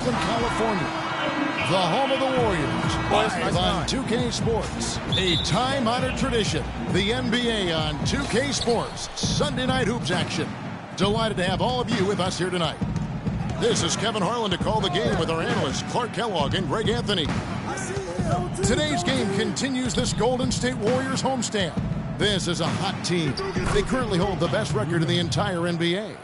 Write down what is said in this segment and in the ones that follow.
Oakland, California, the home of the Warriors, live on 2K Sports. A time-honored tradition, the NBA on 2K Sports, Sunday night hoops action. Delighted to have all of you with us here tonight. This is Kevin Harlan to call the game with our analysts Clark Kellogg and Greg Anthony. Today's game continues this Golden State Warriors homestand. This is a hot team. They currently hold the best record in the entire NBA.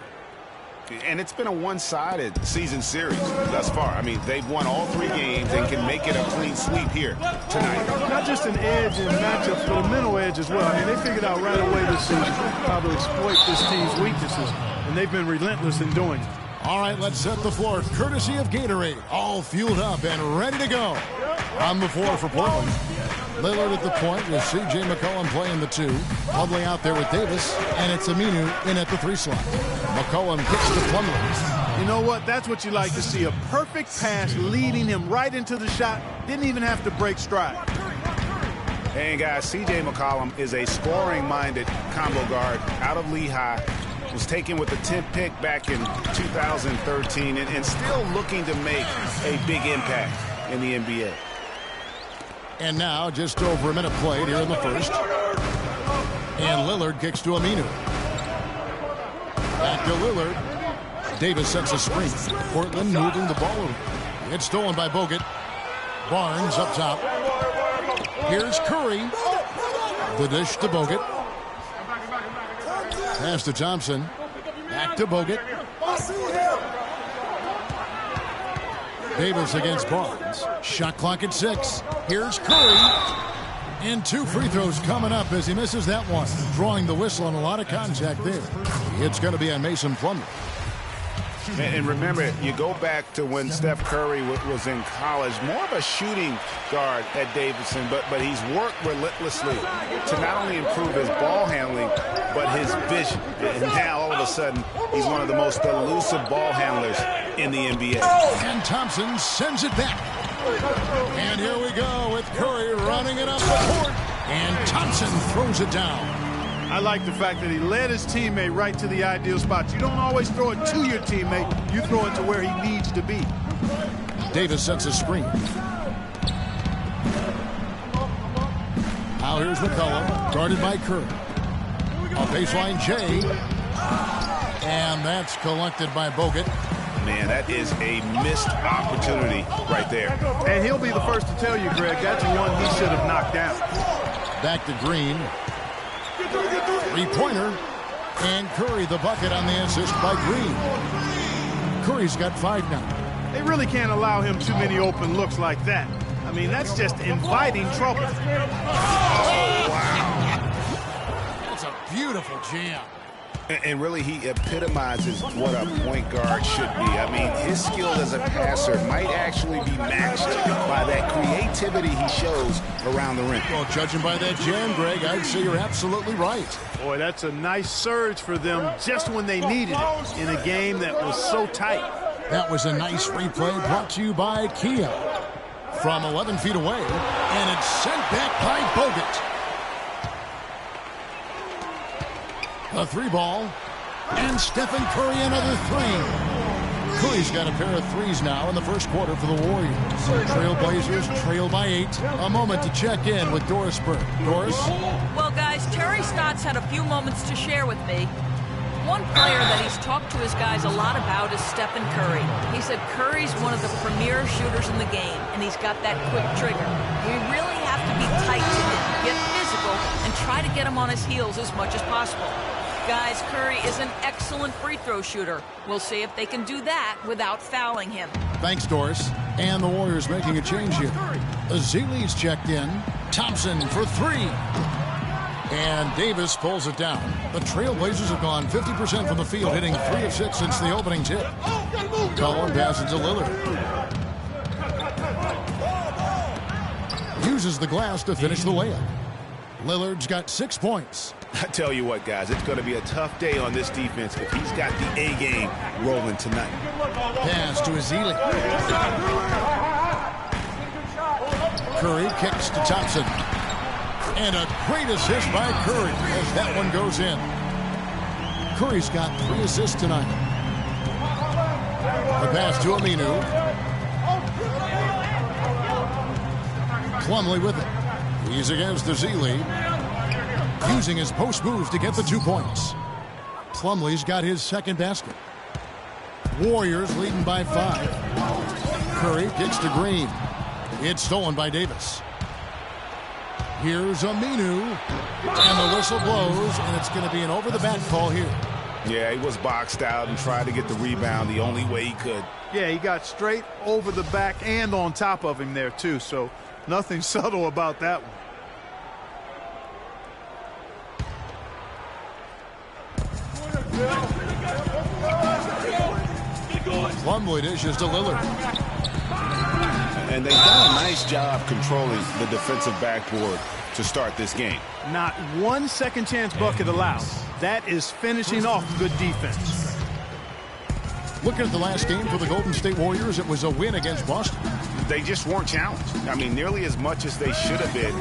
And it's been a one-sided season series thus far. I mean, they've won all 3 games and can make it a clean sweep here tonight. Not just an edge in matchups, but a mental edge as well. I mean, they figured out right away this season how to exploit this team's weaknesses, and they've been relentless in doing it. All right, let's set the floor courtesy of Gatorade. All fueled up and ready to go. On the floor for Portland. Lillard at the point with C.J. McCollum playing the 2. Plumlee out there with Davis, and it's Aminu in at the 3 slot. McCollum kicks to Plumlee. You know what? That's what you like to see. A perfect pass leading him right into the shot. Didn't even have to break stride. And guys, C.J. McCollum is a scoring-minded combo guard out of Lehigh. Was taken with the 10th pick back in 2013 and still looking to make a big impact in the NBA. And now, just over a minute played here in the first. And Lillard kicks to Aminu. Back to Lillard. Davis sets a screen. Portland moving the ball over. It's stolen by Bogut. Barnes up top. Here's Curry. The dish to Bogut. Pass to Thompson. Back to Bogut. Davis against Barnes. Shot clock at 6. Here's Curry. And 2 free throws coming up as he misses that one. Drawing the whistle on a lot of contact there. It's going to be on Mason Plumlee. And remember, you go back to when Steph Curry was in college, more of a shooting guard at Davidson, but he's worked relentlessly to not only improve his ball handling, but his vision. And now, all of a sudden, he's one of the most elusive ball handlers in the NBA. And Thompson sends it back. And here we go with Curry running it up the court. And Thompson throws it down. I like the fact that he led his teammate right to the ideal spot. You don't always throw it to your teammate. You throw it to where he needs to be. Davis sets a screen. Now here's McCollum, guarded by Curry. A baseline J. And that's collected by Bogut. Man, that is a missed opportunity right there. And he'll be the first to tell you, Greg, that's one he should have knocked down. Back to Green. 3-pointer. And Curry the bucket on the assist by Green. Curry's got 5 now. They really can't allow him too many open looks like that. I mean, that's just inviting trouble. Oh, wow. That's a beautiful jam. And really, he epitomizes what a point guard should be. I mean, his skill as a passer might actually be matched by that creativity he shows around the rim. Well, judging by that jam, Greg, I'd say you're absolutely right. Boy, that's a nice surge for them just when they needed it in a game that was so tight. That was a nice replay brought to you by Kia. From 11 feet away, and it's sent back by Bogut. A 3-ball, and Stephen Curry another 3. Curry's got a pair of 3s now in the first quarter for the Warriors. Trailblazers trail by 8. A moment to check in with Doris Burke. Doris? Well, guys, Terry Stotts had a few moments to share with me. One player that he's talked to his guys a lot about is Stephen Curry. He said Curry's one of the premier shooters in the game, and he's got that quick trigger. We really have to be tight to him, get physical, and try to get him on his heels as much as possible. Guys, Curry is an excellent free throw shooter. We'll see if they can do that without fouling him. Thanks, Doris. And the Warriors making a change here. Azili's checked in. Thompson for 3. And Davis pulls it down. The Trailblazers have gone 50% from the field, hitting 3 of 6 since the opening tip. Collin passes to Lillard. Uses the glass to finish the layup. Lillard's got 6 points. I tell you what, guys, it's going to be a tough day on this defense if he's got the A game rolling tonight. Pass to Ezeli. Curry kicks to Thompson. And a great assist by Curry as that one goes in. Curry's got 3 assists tonight. The pass to Aminu. Plumlee with it. He's against the Z-League. Using his post move to get the 2 points. Plumlee's got his second basket. Warriors leading by 5. Curry kicks to Green. It's stolen by Davis. Here's Aminu. And the whistle blows, and it's going to be an over-the-back call here. Yeah, he was boxed out and tried to get the rebound the only way he could. Yeah, he got straight over the back and on top of him there, too. So nothing subtle about that one. Plumlee dishes to Lillard. And they've done a nice job controlling the defensive backboard to start this game. Not one second chance bucket allowed. That is finishing off good defense. Looking at the last game for the Golden State Warriors, it was a win against Boston. They just weren't challenged. I mean, nearly as much as they should have been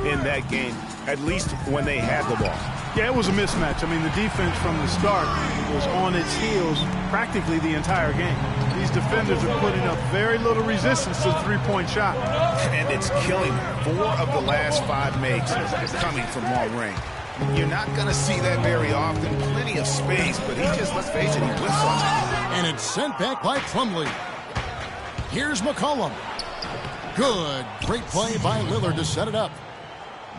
in that game, at least when they had the ball. Yeah, it was a mismatch. I mean, the defense from the start was on its heels practically the entire game. These defenders are putting up very little resistance to the three-point shot. And it's killing them. 4 of the last 5 makes coming from long range. You're not going to see that very often. Plenty of space, but he just, let's face it, he whiffs on it. And it's sent back by Plumlee. Here's McCollum. Good. Great play by Lillard to set it up.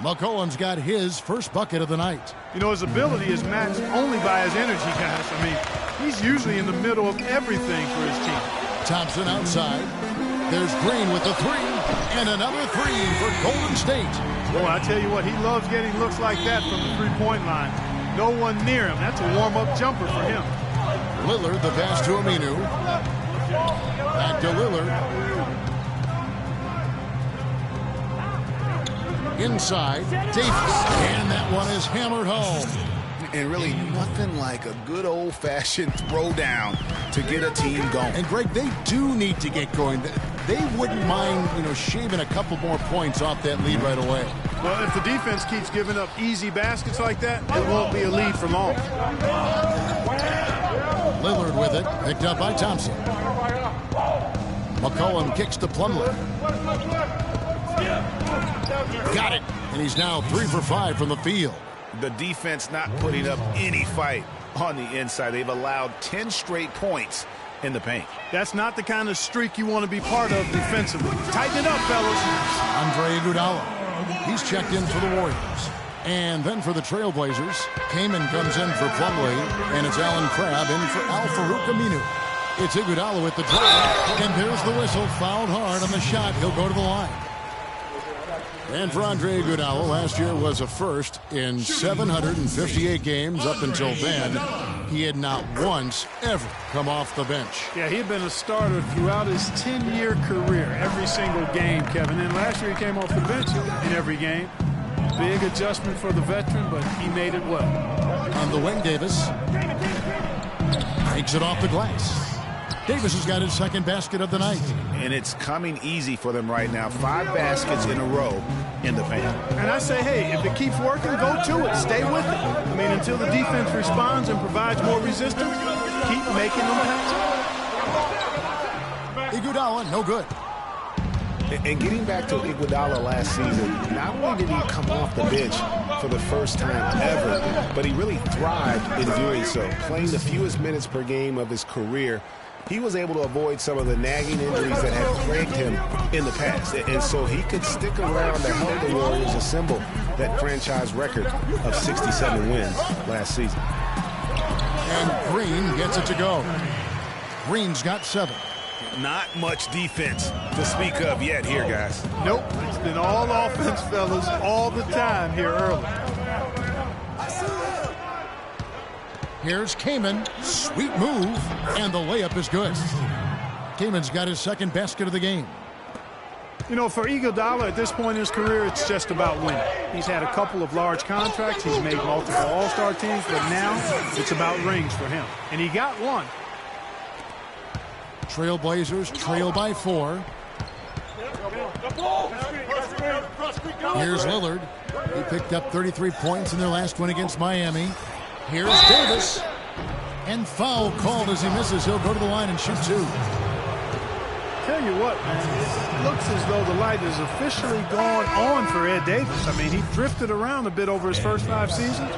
McCollum's got his first bucket of the night. You know, his ability is matched only by his energy, guys. I mean, he's usually in the middle of everything for his team. Thompson outside. There's Green with the 3. And another 3 for Golden State. Boy, I tell you what, he loves getting looks like that from the three-point line. No one near him. That's a warm-up jumper for him. Lillard, the pass to Aminu. Back to Lillard. Inside, Davis. And that one is hammered home. And really nothing like a good old-fashioned throwdown to get a team going. And, Greg, they do need to get going. They wouldn't mind, shaving a couple more points off that lead right away. Well, if the defense keeps giving up easy baskets like that, it won't be a lead for long. Lillard with it, picked up by Thompson. McCollum kicks to Plumlee. Got it. And he's now 3 for 5 from the field. The defense not putting up any fight on the inside. They've allowed 10 straight points in the paint. That's not the kind of streak you want to be part of defensively. Tighten it up, fellas. Andre Iguodala. He's checked in for the Warriors. And then for the Trailblazers, Kaman comes in for Plumlee, and it's Alan Crabb in for Al-Farouq Aminu. It's Iguodala with the drive, and there's the whistle. Fouled hard on the shot. He'll go to the line. And for Andre Iguodala, last year was a first in 758 games. Up until then, he had not once ever come off the bench. Yeah, he had been a starter throughout his 10-year career, every single game, Kevin. And last year he came off the bench in every game. Big adjustment for the veteran, but he made it well. On the wing, Davis takes it off the glass. Davis has got his second basket of the night. And it's coming easy for them right now. 5 baskets in a row in the paint. And I say, hey, if it keeps working, go to it. Stay with it. I mean, until the defense responds and provides more resistance, keep making them happen. Iguodala, no good. And getting back to Iguodala last season, not only did he come off the bench for the first time ever, but he really thrived in doing so. Playing the fewest minutes per game of his career, he was able to avoid some of the nagging injuries that had plagued him in the past. And so he could stick around to help the Warriors assemble that franchise record of 67 wins last season. And Green gets it to go. Green's got 7. Not much defense to speak of yet here, guys. Nope, it's been all offense, fellas, all the time here early. Here's Kaman, sweet move, and the layup is good. Kaman's got his second basket of the game. You know, for Iguodala at this point in his career, it's just about winning. He's had a couple of large contracts. He's made multiple All-Star teams, but now it's about rings for him. And he got one. Trailblazers trail by 4. Here's Lillard. He picked up 33 points in their last win against Miami. Here's Davis. And foul called as he misses. He'll go to the line and shoot 2. Tell tell you what, man, it looks as though the light has officially gone on for Ed Davis. I mean, he drifted around a bit over his first 5 seasons,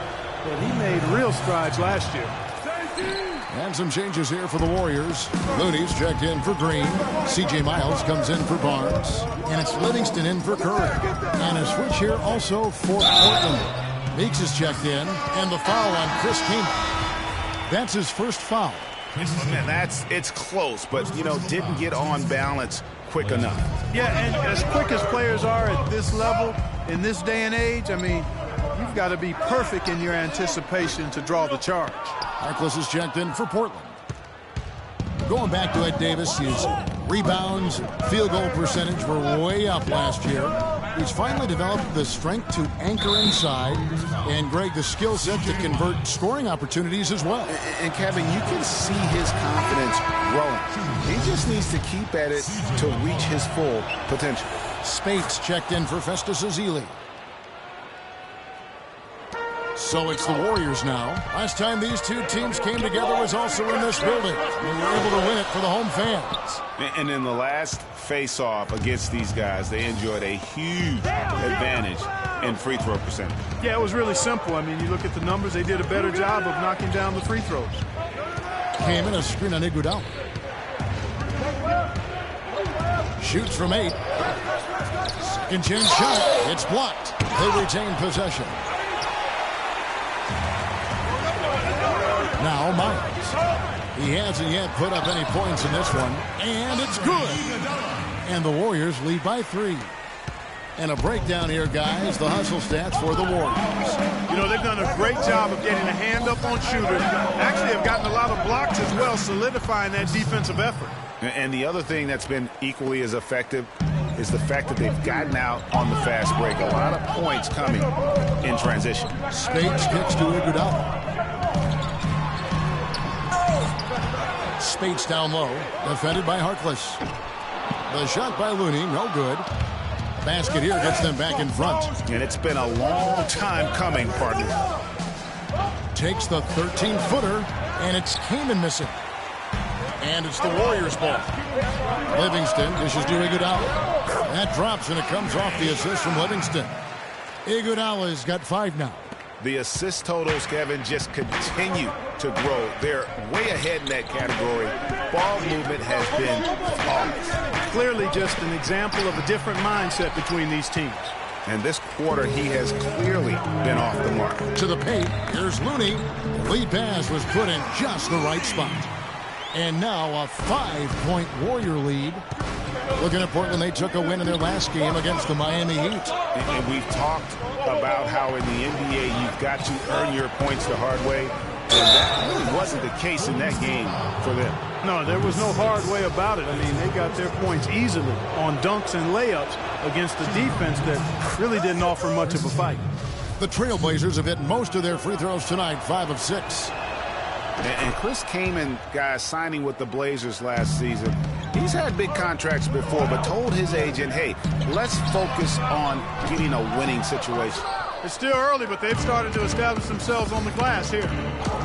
but he made real strides last year. And some changes here for the Warriors. Looney's checked in for Green. C.J. Miles comes in for Barnes. And it's Livingston in for Curry. And a switch here also for Portland. Meeks is checked in. And the foul on Chris Kaman. That's his first foul. Man, it's close, but, didn't get on balance quick enough. Yeah, and as quick as players are at this level, in this day and age, I mean, you've got to be perfect in your anticipation to draw the charge. Harkless is checked in for Portland. Going back to Ed Davis, his rebounds, field goal percentage were way up last year. He's finally developed the strength to anchor inside, and, Greg, the skill set to convert scoring opportunities as well. And Kevin, you can see his confidence growing. He just needs to keep at it to reach his full potential. Spates checked in for Festus Ezeli. So it's the Warriors now. Last time these two teams came together was also in this building. They were able to win it for the home fans. And in the last face-off against these guys, they enjoyed a huge advantage in free throw percentage. Yeah, it was really simple. I mean, you look at the numbers, they did a better job of knocking down the free throws. Came in a screen on Iguodala. Shoots from 8. Second chance shot. It's blocked. They retain possession. Now Miles. He hasn't yet put up any points in this one. And it's good. And the Warriors lead by 3. And a breakdown here, guys. The hustle stats for the Warriors. They've done a great job of getting a hand up on shooters. Actually, have gotten a lot of blocks as well, solidifying that defensive effort. And the other thing that's been equally as effective is the fact that they've gotten out on the fast break. A lot of points coming in transition. Spates kicks to Iguodala. Spates down low, defended by Harkless. The shot by Looney, no good. Basket here gets them back in front. And it's been a long time coming, partner. Takes the 13-footer, and it's Kaman missing. And it's the Warriors' ball. Livingston dishes to Iguodala. That drops, and it comes off the assist from Livingston. Iguodala's got 5 now. The assist totals, Kevin, just continue to grow. They're way ahead in that category. Ball movement has been flawless. Clearly just an example of a different mindset between these teams. And this quarter, he has clearly been off the mark. To the paint, here's Looney. The lead pass was put in just the right spot. And now a 5-point Warrior lead. Looking at Portland, they took a win in their last game against the Miami Heat. And we've talked about how in the NBA you've got to earn your points the hard way. And that really wasn't the case in that game for them. No, there was no hard way about it. I mean, they got their points easily on dunks and layups against a defense that really didn't offer much of a fight. The Trailblazers have hit most of their free throws tonight, 5 of 6. And Chris Kaman, guys, signing with the Blazers last season, he's had big contracts before, but told his agent, hey, let's focus on getting a winning situation. It's still early, but they've started to establish themselves on the glass here.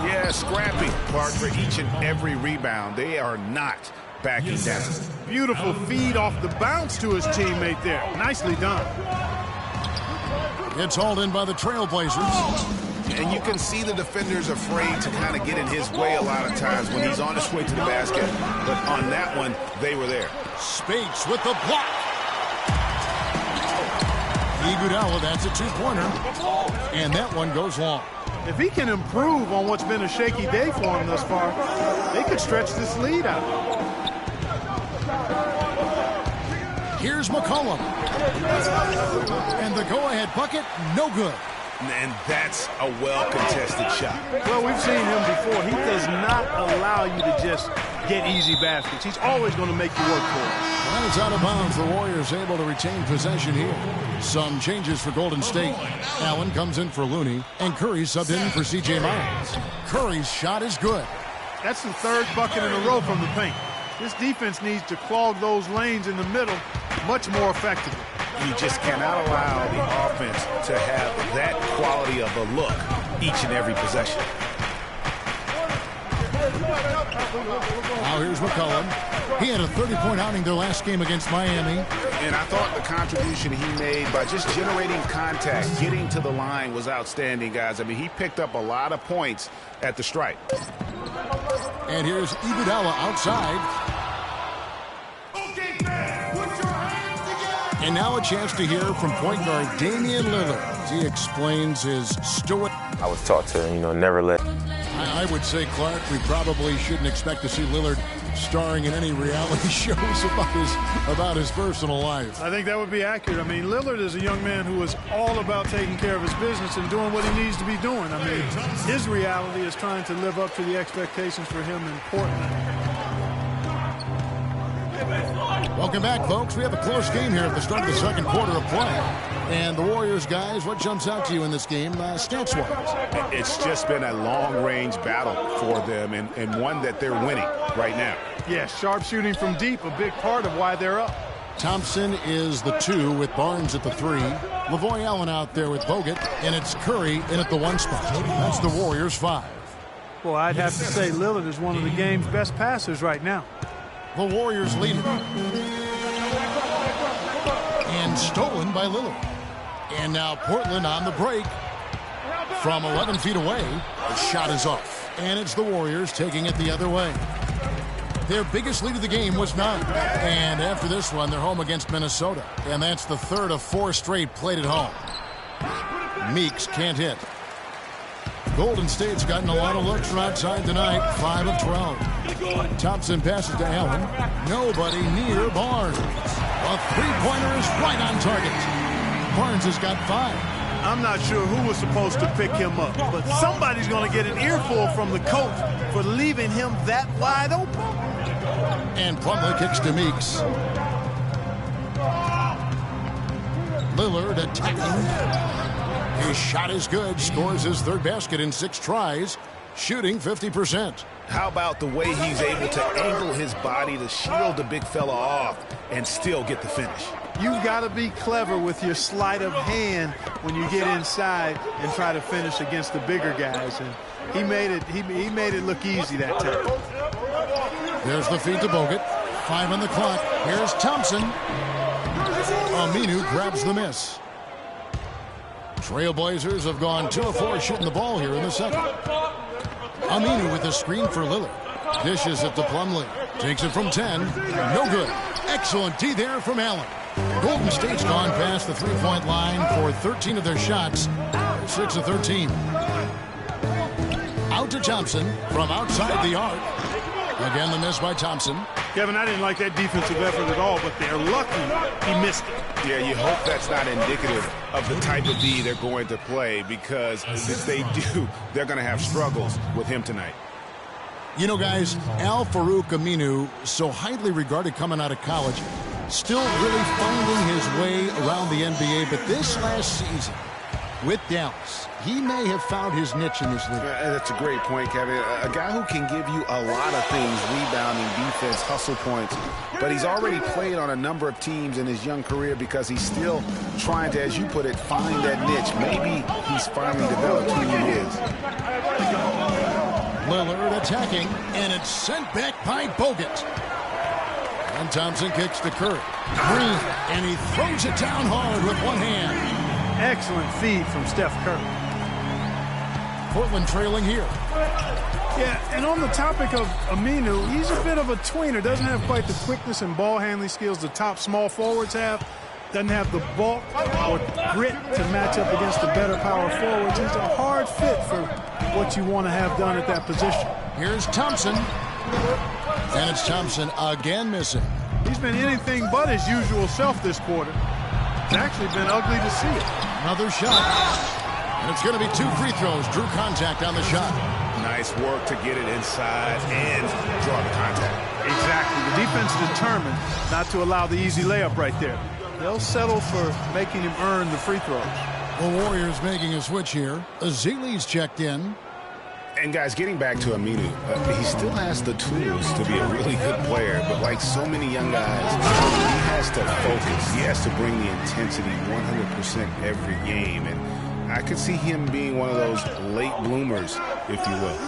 Yeah, scrapping, Clark, for each and every rebound. They are not backing down. Beautiful feed off the bounce to his teammate there. Nicely done. It's hauled in by the Trailblazers. And you can see the defenders afraid to kind of get in his way a lot of times when he's on his way to the basket. But on that one, they were there. Spates with the block. Iguodala, that's a 2-pointer. And that one goes long. If he can improve on what's been a shaky day for him thus far, they could stretch this lead out. Here's McCollum. And the go-ahead bucket, no good. And that's a well-contested shot. Well, we've seen him before. He does not allow you to just get easy baskets. He's always going to make you work for it. That is out of bounds. The Warriors able to retain possession here. Some changes for Golden State. Allen comes in for Looney, and Curry subbed in for C.J. Miles. Curry's shot is good. That's the 3rd bucket in a row from the paint. This defense needs to clog those lanes in the middle much more effectively. You just cannot allow the offense to have that quality of a look each and every possession. Now here's McCollum. He had a 30-point outing their last game against Miami. And I thought the contribution he made by just generating contact, getting to the line was outstanding, guys. I mean, he picked up a lot of points at the stripe. And here's Iguodala outside. And now a chance to hear from point guard Damian Lillard as he explains his story. I was taught to, never let. I would say, Clark, we probably shouldn't expect to see Lillard starring in any reality shows about his personal life. I think that would be accurate. I mean, Lillard is a young man who is all about taking care of his business and doing what he needs to be doing. I mean, his reality is trying to live up to the expectations for him in Portland. Welcome back, folks. We have a close game here at the start of the second quarter of play. And the Warriors, guys, what jumps out to you in this game, stats-wise? It's just been a long-range battle for them and one that they're winning right now. Yeah, sharp shooting from deep, a big part of why they're up. Thompson is the 2 with Barnes at the 3. Lavoy Allen out there with Bogut, and it's Curry in at the 1 spot. That's the Warriors' 5. Well, I'd have to say Lillard is one of the game's best passers right now. The Warriors lead it. And stolen by Lillard. And now Portland on the break. From 11 feet away, the shot is off. And it's the Warriors taking it the other way. Their biggest lead of the game was 9. And after this one, they're home against Minnesota. And that's the 3rd of 4 straight played at home. Meeks can't hit. Golden State's gotten a lot of looks from outside tonight, 5 of 12. Thompson passes to Allen. Nobody near Barnes. A three-pointer is right on target. Barnes has got 5. I'm not sure who was supposed to pick him up, but somebody's going to get an earful from the coach for leaving him that wide open. And Plumlee kicks to Meeks. Lillard attacking. His shot is good. Scores his 3rd basket in 6 tries. Shooting 50%. How about the way he's able to angle his body to shield the big fella off and still get the finish? You've got to be clever with your sleight of hand when you get inside and try to finish against the bigger guys. And he made it look easy that time. There's the feed to Bogut. 5 on the clock. Here's Thompson. Aminu grabs the miss. Trailblazers have gone 2 of 4 shooting the ball here in the second. Aminu with a screen for Lillard. Dishes it to Plumlee. Takes it from 10. No good. Excellent D there from Allen. Golden State's gone past the 3-point line for 13 of their shots. 6 of 13. Out to Thompson from outside the arc. Again, the miss by Thompson. Kevin, I didn't like that defensive effort at all, but they're lucky he missed it. Yeah, you hope that's not indicative of the type of D they're going to play, because if they do, they're going to have struggles with him tonight. You know, guys, Al-Farouq Aminu, so highly regarded coming out of college, still really finding his way around the NBA, but this last season with Dallas, he may have found his niche in this league. That's a great point, Kevin. A guy who can give you a lot of things, rebounding, defense, hustle points, but he's already played on a number of teams in his young career because he's still trying to, as you put it, find that niche. Maybe he's finally developed who he is. Lillard attacking, and it's sent back by Bogut. And Thompson kicks to Curry. Green, and he throws it down hard with one hand. Excellent feed from Steph Curry. Portland trailing here. Yeah, and on the topic of Aminu, he's a bit of a tweener. Doesn't have quite the quickness and ball handling skills the top small forwards have. Doesn't have the bulk or grit to match up against the better power forwards. He's a hard fit for what you want to have done at that position. Here's Thompson. And it's Thompson again missing. He's been anything but his usual self this quarter. It's actually been ugly to see it. Another shot. And it's going to be 2 free throws. Drew contact on the shot. Nice work to get it inside and draw the contact. Exactly. The defense determined not to allow the easy layup right there. They'll settle for making him earn the free throws. The Warriors making a switch here. Azili's checked in. And guys, getting back to Aminu, he still has the tools to be a really good player, but like so many young guys, he has to focus. He has to bring the intensity 100% every game, and I could see him being one of those late bloomers, if you will.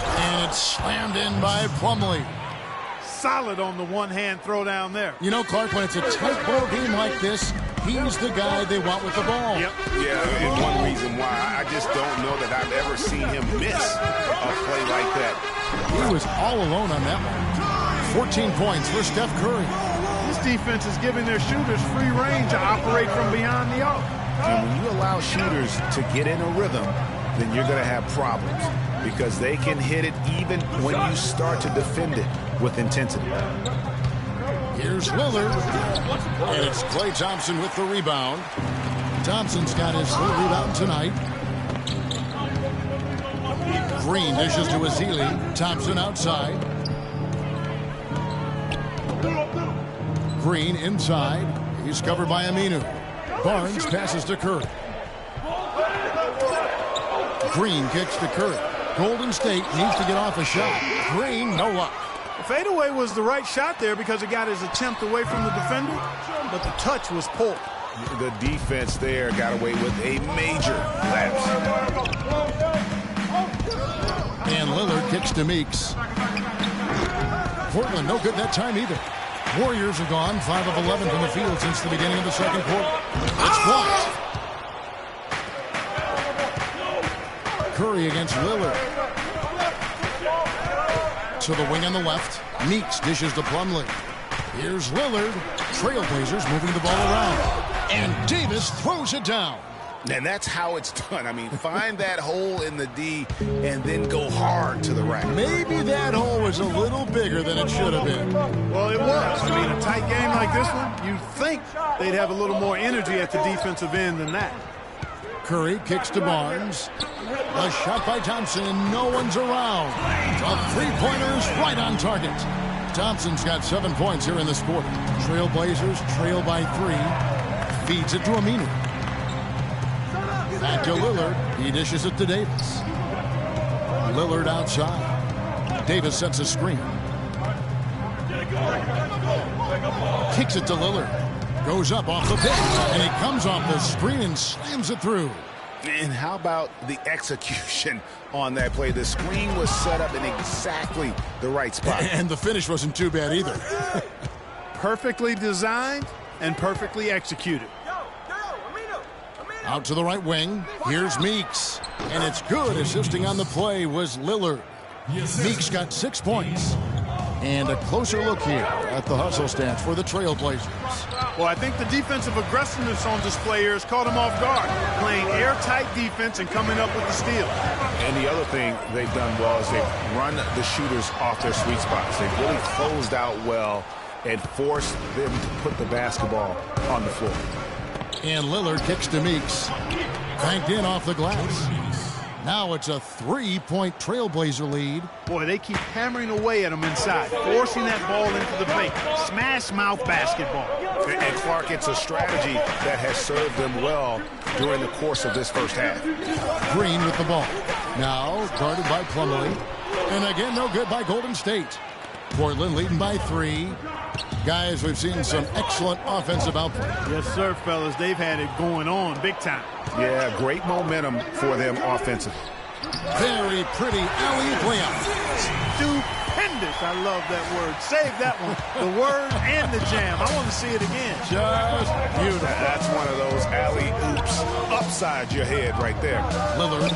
And it's slammed in by Plumlee. Solid on the one-hand throw down there. You know, Clark, when it's a tight ball game like this, he's the guy they want with the ball. Yep. Yeah, and one reason why I just don't know that I've ever seen him miss a play like that. He was all alone on that one. 14 points for Steph Curry. This defense is giving their shooters free reign to operate from beyond the arc. And when you allow shooters to get in a rhythm, then you're going to have problems because they can hit it even when you start to defend it with intensity. Here's Lillard, and it's Klay Thompson with the rebound. Thompson's got his third rebound tonight. Green dishes to Ezeli. Thompson outside. Green inside. He's covered by Aminu. Barnes passes to Curry. Green kicks to Curry. Golden State needs to get off a shot. Green, no luck. The fadeaway was the right shot there because it got his attempt away from the defender, but the touch was poor. The defense there got away with a major lapse. And Lillard kicks to Meeks. Portland, no good that time either. Warriors are gone 5 of 11 from the field since the beginning of the second quarter. It's blocked. Curry against Lillard. To the wing on the left. Meeks dishes to Plumlee. Here's Lillard. Trailblazers moving the ball around. And Davis throws it down. And that's how it's done. I mean, find that hole in the D and then go hard to the rack. Maybe that hole was a little bigger than it should have been. Well, it was. I mean, a tight game like this one, you'd think they'd have a little more energy at the defensive end than that. Curry kicks to Barnes. A shot by Thompson, and no one's around. The three-pointer's right on target. Thompson's got 7 points here in this quarter. Trailblazers trail by 3. Feeds it to Aminu. Back to Lillard. He dishes it to Davis. Lillard outside. Davis sets a screen. Kicks it to Lillard. Goes up off the pick. And he comes off the screen and slams it through. And how about the execution on that play? The screen was set up in exactly the right spot. And the finish wasn't too bad either. Perfectly designed and perfectly executed. Out to the right wing. Here's Meeks. And it's good. Assisting on the play was Lillard. Meeks got 6 points. And a closer look here at the hustle stats for the Trailblazers. Well, I think the defensive aggressiveness on display here has caught him off guard. Playing airtight defense and coming up with the steal. And the other thing they've done well is they've run the shooters off their sweet spots. They've really closed out well and forced them to put the basketball on the floor. And Lillard kicks to Meeks. Banked in off the glass. Now it's a 3-point Trailblazer lead. Boy, they keep hammering away at him inside, forcing that ball into the paint. Smash mouth basketball. And Clark, it's a strategy that has served them well during the course of this first half. Green with the ball. Now guarded by Plumlee. And again, no good by Golden State. Portland leading by 3. Guys, we've seen some excellent offensive output. Yes, sir, fellas. They've had it going on big time. Yeah, great momentum for them offensively. Very pretty alley-oop layup. Stupendous. I love that word. Save that one. The word and the jam. I want to see it again. Just beautiful. That's one of those alley-oops upside your head right there. Lillard,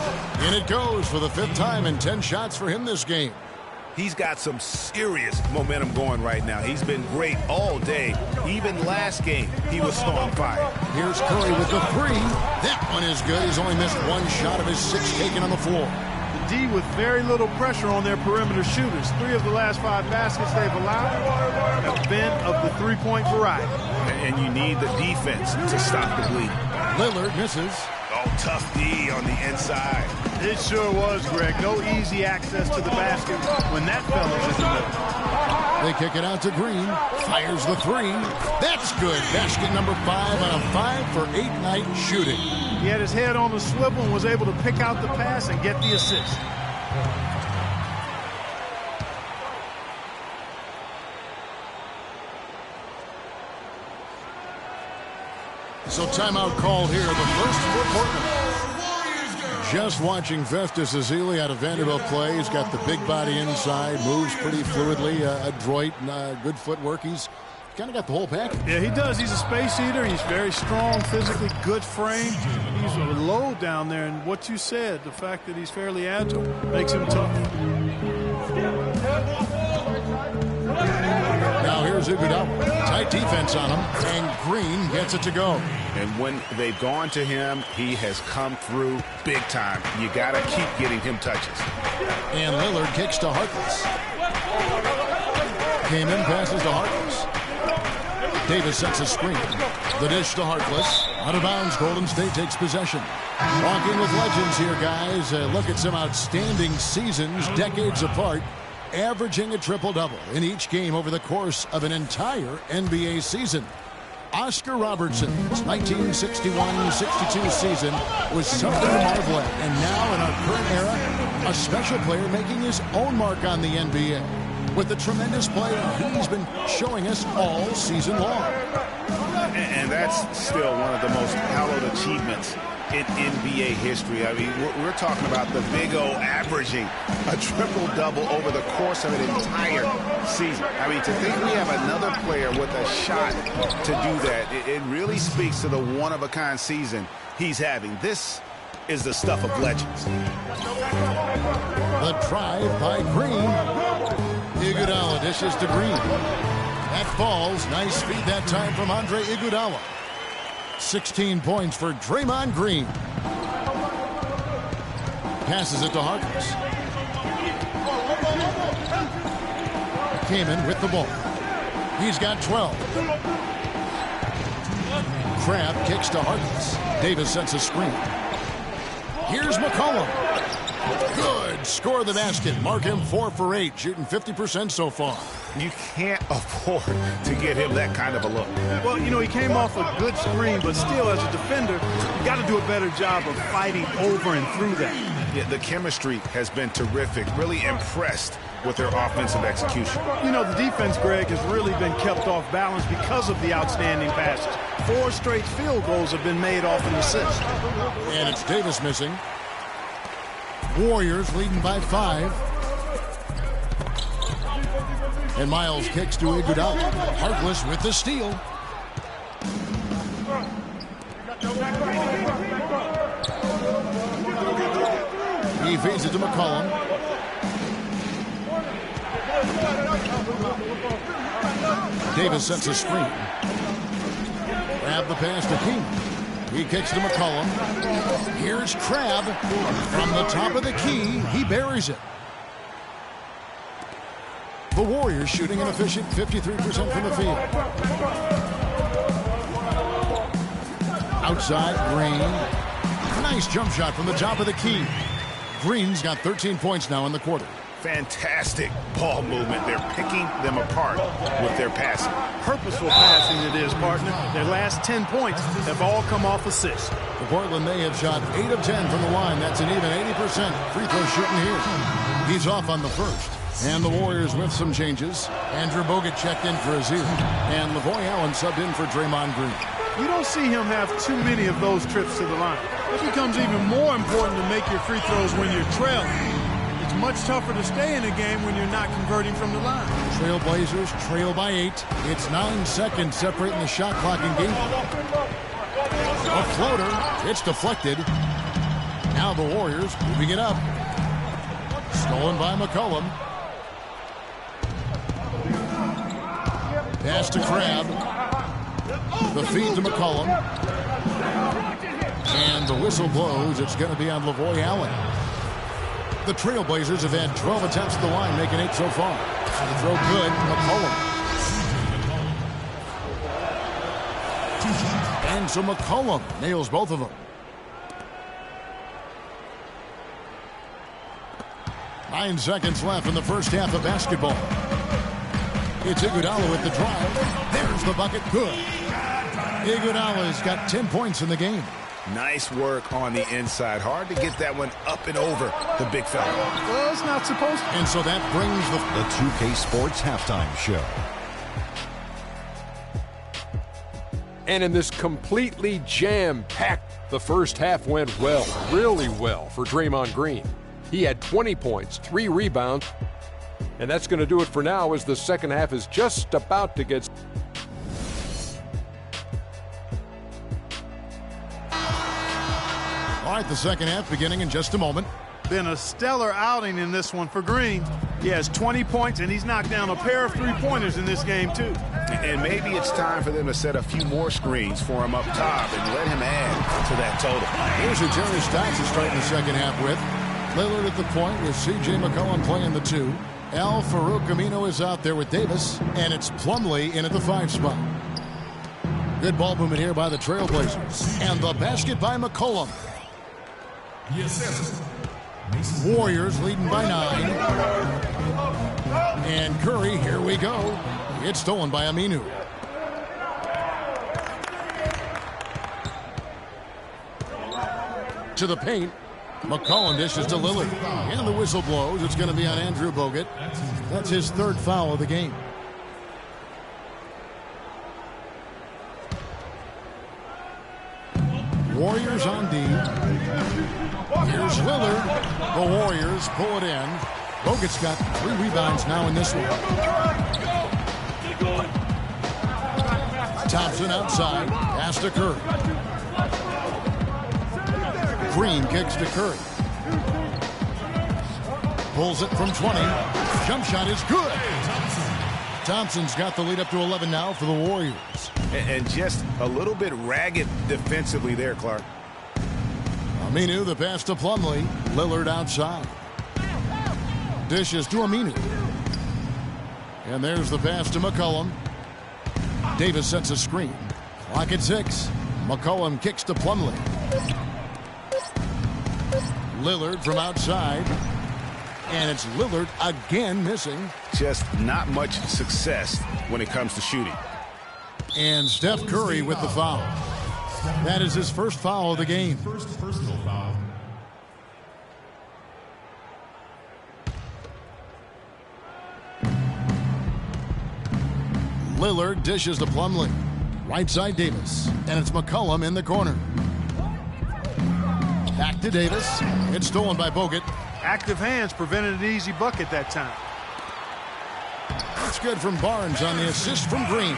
in it goes for the 5th time and 10 shots for him this game. He's got some serious momentum going right now. He's been great all day. Even last game, he was on fire. Here's Curry with the 3. That one is good. He's only missed 1 shot of his 6 taken on the floor. The D with very little pressure on their perimeter shooters. 3 of the last 5 baskets they've allowed have been of the 3-point variety. And you need the defense to stop the bleeding. Lillard misses. Oh, tough D on the inside. It sure was, Greg. No easy access to the basket when that fella's in the middle. They kick it out to Green. Fires the 3. That's good. Basket number 5 on a 5-for-8 night shooting. He had his head on the swivel and was able to pick out the pass and get the assist. So timeout called here. The first for Portland. Just watching Festus Ezeli out of Vanderbilt play. He's got the big body inside, moves pretty fluidly, adroit, good footwork. He's kind of got the whole package. Yeah, he does. He's a space eater. He's very strong, physically good frame. He's a load down there, and what you said, the fact that he's fairly agile, makes him tough. Now here's Iguodala. Tight defense on him, and Green gets it to go. And when they've gone to him, he has come through big time. You got to keep getting him touches. And Lillard kicks to Harkless. Came in, passes to Harkless. Davis sets a screen. The dish to Harkless. Out of bounds, Golden State takes possession. Walking with legends here, guys. Look at some outstanding seasons, decades apart, averaging a triple-double in each game over the course of an entire NBA season. Oscar Robertson's 1961-62 season was something to marvel at. And now in our current era, a special player making his own mark on the NBA with the tremendous play he's been showing us all season long. And that's still one of the most hallowed achievements in NBA history. I mean, we're talking about the Big O averaging a triple-double over the course of an entire season. I mean, to think we have another player with a shot to do that, it really speaks to the one-of-a-kind season he's having. This is the stuff of legends. The drive by Green. Iguodala dishes to Green. That falls. Nice feed that time from Andre Iguodala. 16 points for Draymond Green. Passes it to Harkless. Kaman with the ball. He's got 12. Crabbe kicks to Harkless. Davis sets a screen. Here's McCollum. Good. Score the basket. Mark him 4 for 8, shooting 50% so far. You can't afford to get him that kind of a look. Well, you know, he came off a good screen, but still, as a defender, you got to do a better job of fighting over and through that. Yeah, the chemistry has been terrific. Really impressed with their offensive execution. You know, the defense, Greg, has really been kept off balance because of the outstanding passes. 4 straight field goals have been made off an assist. And it's Davis missing. Warriors leading by 5. And Miles kicks to Iguodala. Harkless with the steal. He feeds it to McCollum. Davis sets a screen. Grab the pass to King. He kicks to McCollum. Here's Crabbe. From the top of the key, he buries it. The Warriors shooting an efficient 53% from the field. Outside, Green. Nice jump shot from the top of the key. Green's got 13 points now in the quarter. Fantastic ball movement. They're picking them apart with their passing. Purposeful passing it is, partner. Their last 10 points have all come off assists. For Portland, they have shot 8 of 10 from the line. That's an even 80% free throw shooting here. He's off on the first. And the Warriors with some changes. Andrew Bogut checked in for Ezeli. And Lavoy Allen subbed in for Draymond Green. You don't see him have too many of those trips to the line. It becomes even more important to make your free throws when you're trailing. It's much tougher to stay in a game when you're not converting from the line. Trailblazers trail by 8. It's 9 seconds separating the shot clock and game. A floater. It's deflected. Now the Warriors moving it up. Stolen by McCollum. Pass to Crabbe. The feed to McCollum. And the whistle blows. It's going to be on Lavoy Allen. The Trailblazers have had 12 attempts at the line, making 8 so far. The throw good. McCollum. And so McCollum nails both of them. Nine seconds left in the first half of basketball. It's Iguodala with the drive. There's the bucket. Good. Iguodala's got 10 points in the game. Nice work on the inside. Hard to get that one up and over the big fella. Well, it's not supposed to. And so that brings the 2K Sports Halftime Show. And in this completely jam-packed The first half went well, really well for Draymond Green. He had 20 points, 3 rebounds, and that's going to do it for now as the second half is just about to get... All right, the second half beginning in just a moment. Been a stellar outing in this one for Green. He has 20 points, and he's knocked down a pair of three-pointers in this game, too. And maybe it's time for them to set a few more screens for him up top and let him add to that total. Here's who Terry Stotts is starting the second half with. Lillard at the point with C.J. McCollum playing the 2. Al Farouk Amino is out there with Davis, and it's Plumlee in at the 5 spot. Good ball movement here by the Trailblazers. And the basket by McCollum. Warriors leading by 9. And Curry, here we go. It's stolen by Aminu. To the paint. McCollum dishes to Lillard. And the whistle blows. It's going to be on Andrew Bogut. That's his 3rd foul of the game. Warriors on D. Here's Lillard. The Warriors pull it in. Bogut's got 3 rebounds now in this one. Thompson outside. Pass to Curry. Green kicks to Curry. Pulls it from 20. Jump shot is good. Thompson's got the lead up to 11 now for the Warriors. And just a little bit ragged defensively there, Clark. Aminu, the pass to Plumlee. Lillard outside. Dishes to Aminu. And there's the pass to McCollum. Davis sets a screen. Clock at 6. McCollum kicks to Plumlee. Lillard from outside. And it's Lillard again missing. Just not much success when it comes to shooting. And Steph Curry with the foul. That is his 1st foul of the game. First personal foul. Lillard dishes to Plumlee. Right side Davis. And it's McCollum in the corner. Back to Davis. It's stolen by Bogut. Active hands prevented an easy bucket that time. That's good from Barnes on the assist from Green.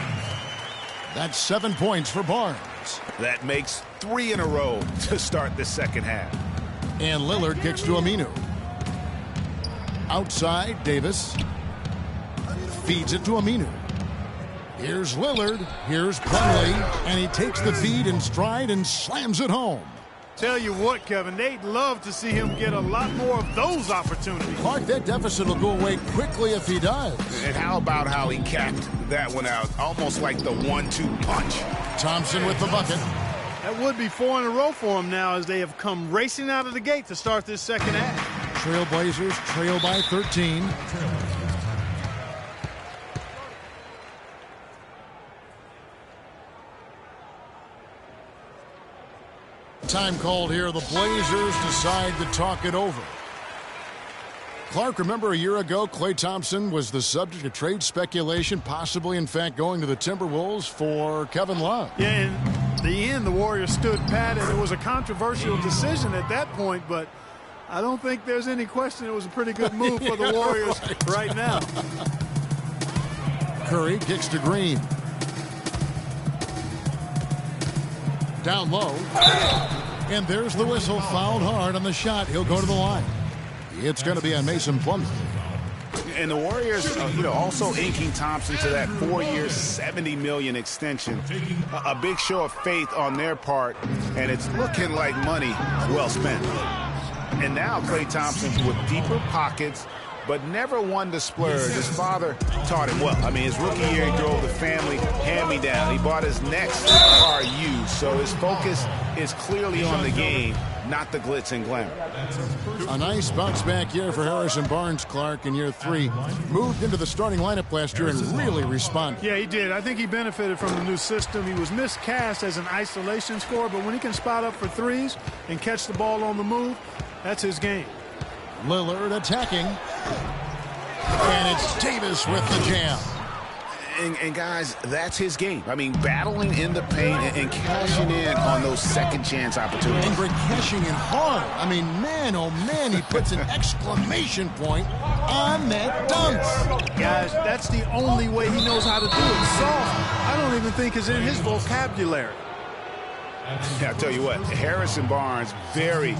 That's 7 points for Barnes. That makes 3 in a row to start the second half. And Lillard kicks to Aminu. Outside, Davis. Feeds it to Aminu. Here's Lillard. Here's Plumlee. And he takes the feed in stride and slams it home. Tell you what, Kevin, they'd love to see him get a lot more of those opportunities. Clark, that deficit will go away quickly if he does. And how about how he capped that one out? Almost like the 1-2 punch. Thompson with the bucket. That would be 4 in a row for him now as they have come racing out of the gate to start this second half. Trailblazers trail by 13. Time called here. The Blazers decide to talk it over. Clark, remember a year ago, Klay Thompson was the subject of trade speculation, possibly, in fact, going to the Timberwolves for Kevin Love. Yeah, in the end, the Warriors stood pat, and it was a controversial decision at that point, but I don't think there's any question it was a pretty good move for the Warriors right now. Curry kicks to Green. Down low. And there's the whistle. Fouled hard on the shot. He'll go to the line. It's going to be on Mason Plumlee. And the Warriors, also inking Thompson to that 4-year, $70 million extension. A big show of faith on their part, and it's looking like money well spent. And now Klay Thompson with deeper pockets, but never one to splurge. His father taught him well. I mean, his rookie year, he drove the family hand-me-down. He bought his next car used, so his focus is clearly on the game, not the glitz and glamour. A nice bounce-back year for Harrison Barnes, Clark, in year 3. Moved into the starting lineup last year and really responded. Yeah, he did. I think he benefited from the new system. He was miscast as an isolation scorer, but when he can spot up for threes and catch the ball on the move, that's his game. Lillard attacking. And it's Davis with the jam. And guys, that's his game. I mean, battling in the paint and cashing in on those second chance opportunities. And cashing in hard. I mean, man, oh man, he puts an exclamation point on that dunk. Guys, that's the only way he knows how to do it. Soft, I don't even think is in his vocabulary. Yeah, I'll tell you what, Harrison Barnes, very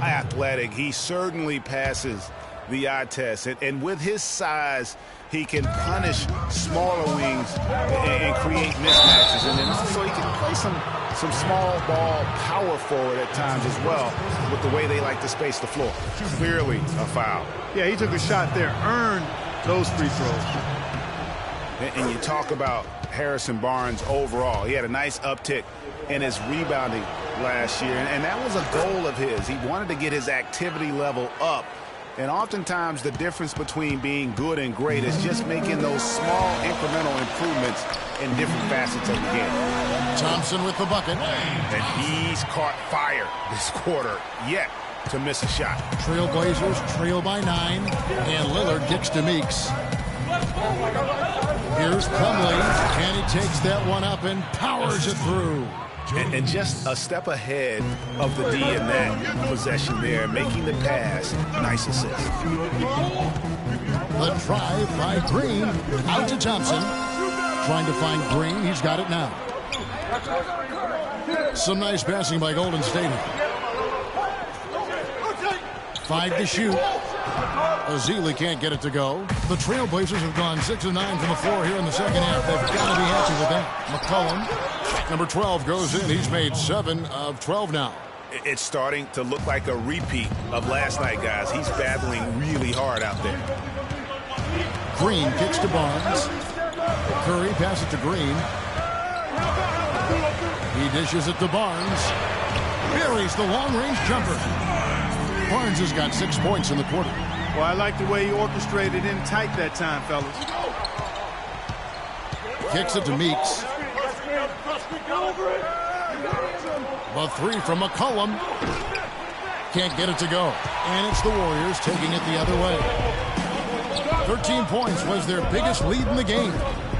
athletic. He certainly passes the eye test. And with his size, he can punish smaller wings and create mismatches. And then so he can play some small ball power forward at times as well with the way they like to space the floor. Clearly a foul. Yeah, he took a shot there, earned those free throws. And you talk about Harrison Barnes overall. He had a nice uptick in his rebounding last year, and that was a goal of his. He wanted to get his activity level up. And oftentimes the difference between being good and great is just making those small incremental improvements in different facets of the game. Thompson with the bucket. And he's caught fire this quarter yet to miss a shot. Trailblazers trail by 9, and Lillard kicks to Meeks. Here's Plumlee, and he takes that one up and powers it through. And just a step ahead of the D in that possession there, making the pass. Nice assist. The drive by Green. Out to Thompson. Trying to find Green. He's got it now. Some nice passing by Golden State. 5 to shoot. Ezeli can't get it to go. The Trailblazers have gone 6 of 9 from the floor here in the second half. They've got to be happy with that. McCollum, number 12, goes in. He's made 7 of 12 now. It's starting to look like a repeat of last night, guys. He's battling really hard out there. Green kicks to Barnes. Curry passes it to Green. He dishes it to Barnes. Buries the long-range jumper. Barnes has got 6 points in the quarter. Well, I like the way he orchestrated in tight that time, fellas. Kicks it to Meeks. The 3 from McCollum. Can't get it to go. And it's the Warriors taking it the other way. 13 points was their biggest lead in the game.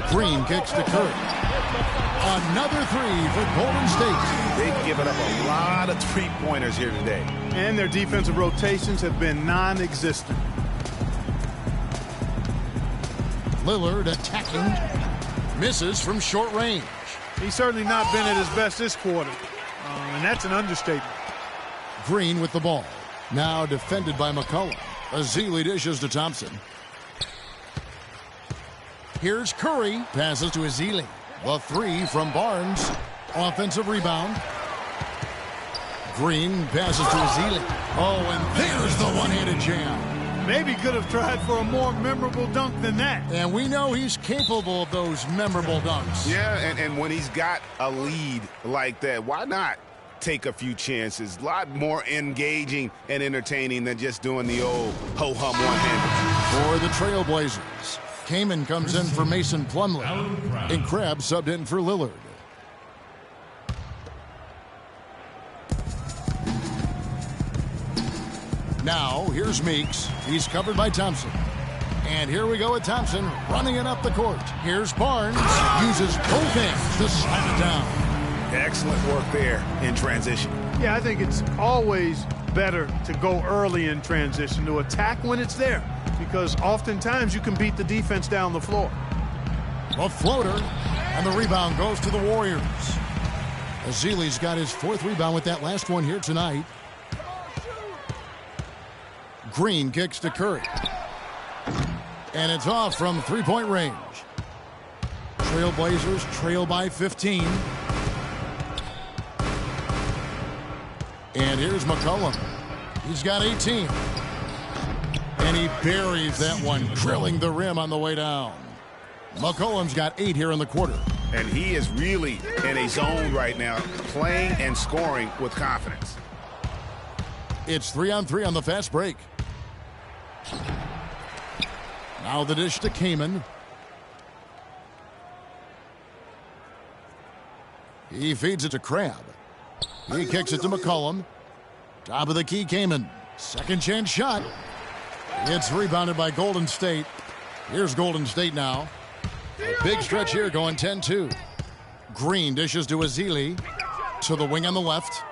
Green kicks to Curry. Another 3 for Golden State. They've given up a lot of three-pointers here today. And their defensive rotations have been non-existent. Lillard attacking. Misses from short range. He's certainly not been at his best this quarter. And that's an understatement. Green with the ball. Now defended by McCollum. Ezeli dishes to Thompson. Here's Curry. Passes to Ezeli. The 3 from Barnes. Offensive rebound. Green passes to Ezeli. Oh, and there's the one-handed jam. Maybe could have tried for a more memorable dunk than that. And we know he's capable of those memorable dunks. Yeah, and when he's got a lead like that, why not take a few chances? A lot more engaging and entertaining than just doing the old ho-hum one-handed. For the Trailblazers, Kaman comes in for Mason Plumlee. And Krabs subbed in for Lillard. Now, here's Meeks. He's covered by Thompson. And here we go with Thompson running it up the court. Here's Barnes. Uses both hands to slam it down. Excellent work there in transition. Yeah, I think it's always better to go early in transition, to attack when it's there, because oftentimes you can beat the defense down the floor. A floater, and the rebound goes to the Warriors. Ezeli's got his 4th rebound with that last one here tonight. Green kicks to Curry. And it's off from 3-point range. Trailblazers trail by 15. And here's McCollum. He's got 18. And he buries that one, drilling the rim on the way down. McCollum's got 8 here in the quarter. And he is really in a zone right now, playing and scoring with confidence. It's 3-on-3 on the fast break. Now the dish to Kaman. He feeds it to Crab. He kicks it to McCollum. Top of the key, Kaman. Second chance shot. It's rebounded by Golden State. Here's Golden State now. A big stretch here going 10-2. Green dishes to Ezeli. To the wing on the left.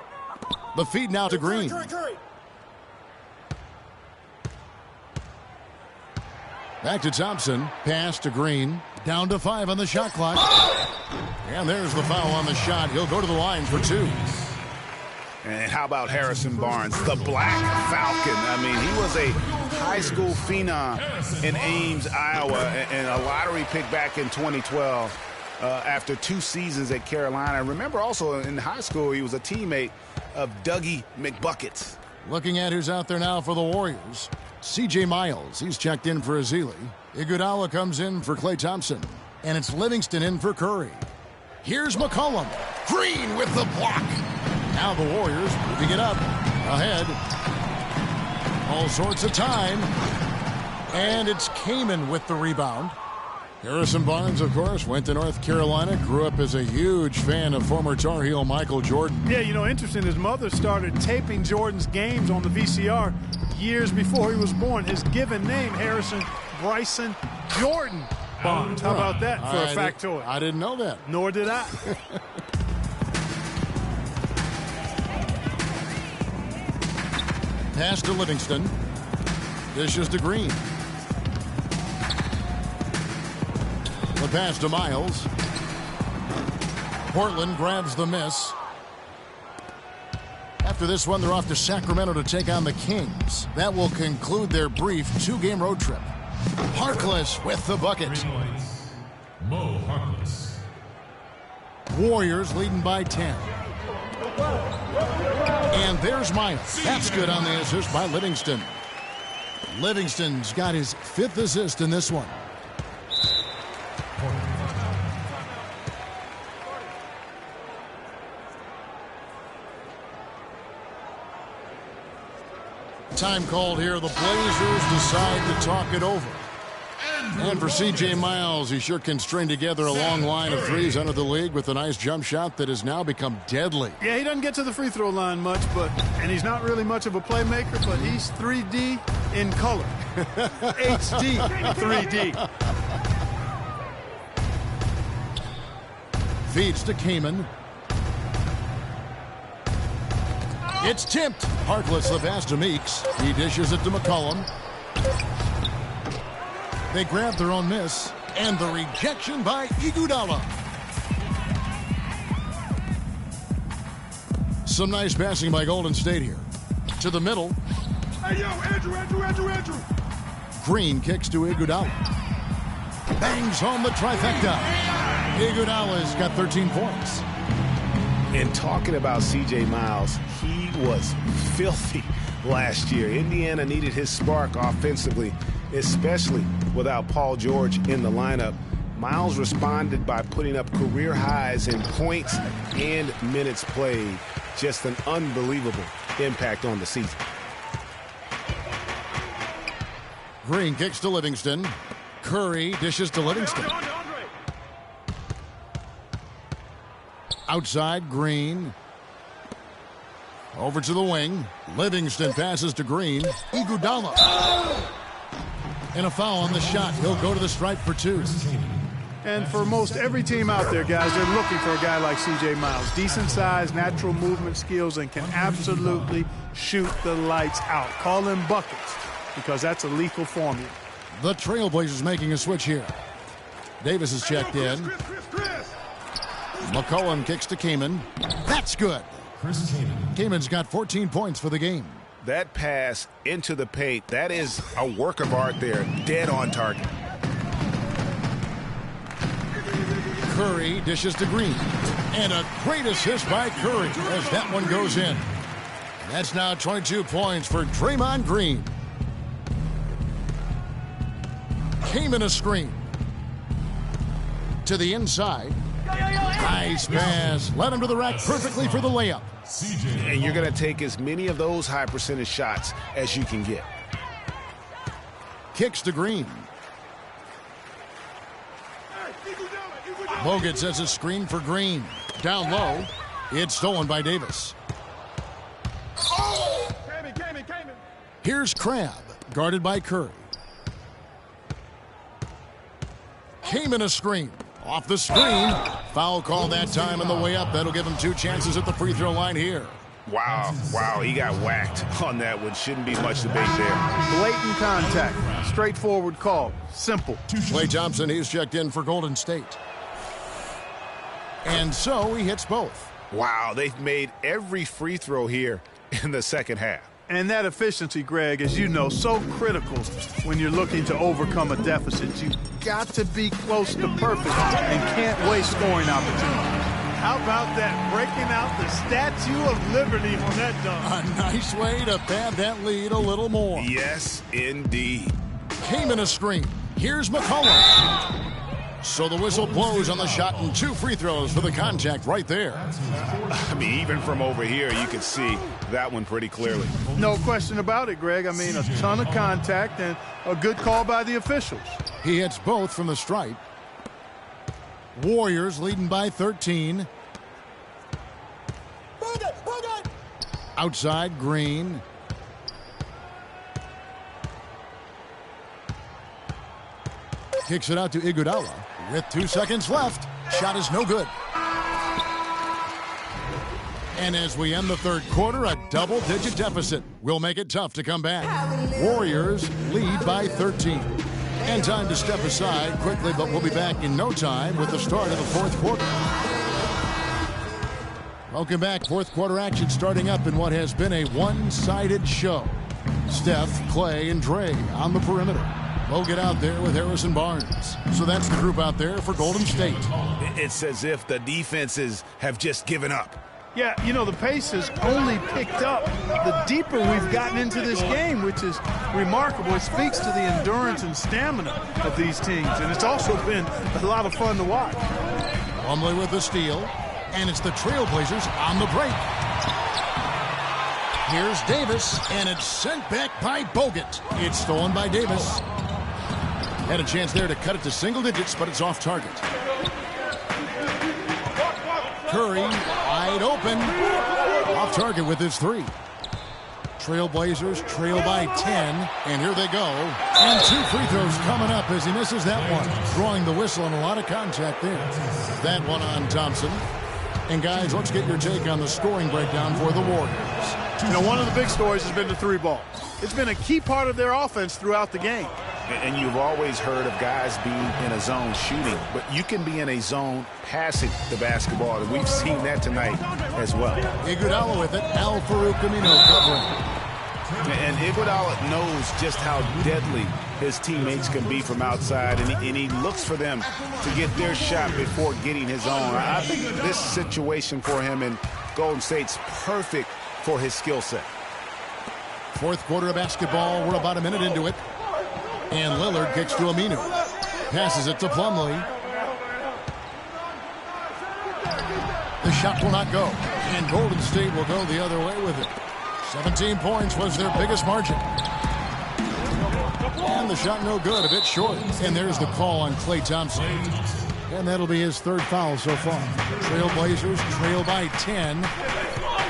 The feed now to Green. Back to Thompson. Pass to Green. Down to 5 on the shot clock. And there's the foul on the shot. He'll go to the line for 2. And how about Harrison Barnes, the Black Falcon? I mean, he was a high school phenom in Ames, Iowa, and a lottery pick back in 2012 after 2 seasons at Carolina. Remember also in high school, he was a teammate of Dougie McBuckets. Looking at who's out there now for the Warriors. C.J. Miles, he's checked in for Ezeli. Iguodala comes in for Klay Thompson. And it's Livingston in for Curry. Here's McCollum. Green with the block. Now the Warriors moving it up. Ahead. All sorts of time. And it's Kaman with the rebound. Harrison Barnes, of course, went to North Carolina, grew up as a huge fan of former Tar Heel Michael Jordan. Yeah, you know, interesting, his mother started taping Jordan's games on the VCR years before he was born. His given name, Harrison Bryson Jordan Barnes. How about that for a factoid? I didn't know that. Nor did I. Pass to Livingston. Dishes to Green. The pass to Miles. Portland grabs the miss. After this one, they're off to Sacramento to take on the Kings. That will conclude their brief 2-game road trip. Harkless with the bucket. Mo Harkless. Warriors leading by 10. And there's Miles. That's good on the assist by Livingston. Livingston's got his 5th assist in this one. Time called here. The Blazers decide to talk it over. And for C.J. Miles, he sure can string together a long line of threes under the league with a nice jump shot that has now become deadly. Yeah, he doesn't get to the free throw line much, and he's not really much of a playmaker, but he's 3D in color. HD 3D. Feeds to Kaman. It's tipped. Harkless the pass to Meeks. He dishes it to McCollum. They grab their own miss. And the rejection by Iguodala. Some nice passing by Golden State here. To the middle. Hey, yo, Andrew. Green kicks to Iguodala. Bangs home the trifecta. Iguodala's got 13 points. And talking about C.J. Miles, he was filthy last year. Indiana needed his spark offensively, especially without Paul George in the lineup. Miles responded by putting up career highs in points and minutes played. Just an unbelievable impact on the season. Green kicks to Livingston. Curry dishes to Livingston. Outside, Green. Over to the wing. Livingston passes to Green. Iguodala. And a foul on the shot. He'll go to the stripe for 2. And for most every team out there, guys, they're looking for a guy like C.J. Miles. Decent size, natural movement skills, and can absolutely shoot the lights out. Call him buckets, because that's a lethal formula. The Trailblazers making a switch here. Davis is checked in. McCollum kicks to Kaman. That's good. Kaman's got 14 points for the game. That pass into the paint, that is a work of art there. Dead on target. Curry dishes to Green. And a great assist by Curry as that one goes in. That's now 22 points for Draymond Green. Kaman a screen. To the inside. Nice pass. Led him to the rack perfectly for the layup. And you're going to take as many of those high percentage shots as you can get. Kicks to Green. Bogut sets a screen for Green. Down low. It's stolen by Davis. Here's Crabbe, guarded by Curry. Came in a screen. Off the screen. Foul call that time on the way up. That'll give him 2 chances at the free throw line here. Wow, he got whacked on that one. Shouldn't be much debate there. Blatant contact. Straightforward call. Simple. Klay Thompson, he's checked in for Golden State. And so he hits both. Wow, they've made every free throw here in the second half. And that efficiency, Greg, as you know, so critical when you're looking to overcome a deficit. You've got to be close to perfect and can't waste scoring opportunities. How about that? Breaking out the Statue of Liberty on that dunk. A nice way to pad that lead a little more. Yes, indeed. Came in a screen. Here's McCollum. So the whistle blows on the shot and 2 free throws for the contact right there. I mean, even from over here, you can see that one pretty clearly. No question about it, Greg. I mean, a ton of contact and a good call by the officials. He hits both from the stripe. Warriors leading by 13. Outside, Green. Kicks it out to Iguodala with 2 seconds left. Shot is no good. And as we end the third quarter, a double-digit deficit will make it tough to come back. Warriors lead by 13. And time to step aside quickly, but we'll be back in no time with the start of the fourth quarter. Welcome back. Fourth quarter action starting up in what has been a one-sided show. Steph, Klay, and Dre on the perimeter. Logan out there with Harrison Barnes. So that's the group out there for Golden State. It's as if the defenses have just given up. Yeah, you know, the pace has only picked up the deeper we've gotten into this game, which is remarkable. It speaks to the endurance and stamina of these teams, and it's also been a lot of fun to watch. Plumlee with the steal, and it's the Trailblazers on the break. Here's Davis, and it's sent back by Bogut. It's stolen by Davis. Had a chance there to cut it to single digits, but it's off target. Curry, wide open. Off target with his 3. Trailblazers trail by 10, and here they go. And 2 free throws coming up as he misses that one. Drawing the whistle and a lot of contact there. That one on Thompson. And guys, let's get your take on the scoring breakdown for the Warriors. You know, one of the big stories has been the 3 ball. It's been a key part of their offense throughout the game. And you've always heard of guys being in a zone shooting, but you can be in a zone passing the basketball, and we've seen that tonight as well. Iguodala with it. Al-Farouq Aminu covering. And Iguodala knows just how deadly his teammates can be from outside, and he looks for them to get their shot before getting his own. I think this situation for him in Golden State's perfect for his skill set. Fourth quarter of basketball. We're about a minute into it. And Lillard kicks to Aminu. Passes it to Plumlee. The shot will not go. And Golden State will go the other way with it. 17 points was their biggest margin. And the shot no good, a bit short. And there's the call on Klay Thompson. And that'll be his 3rd foul so far. Trailblazers trail by 10.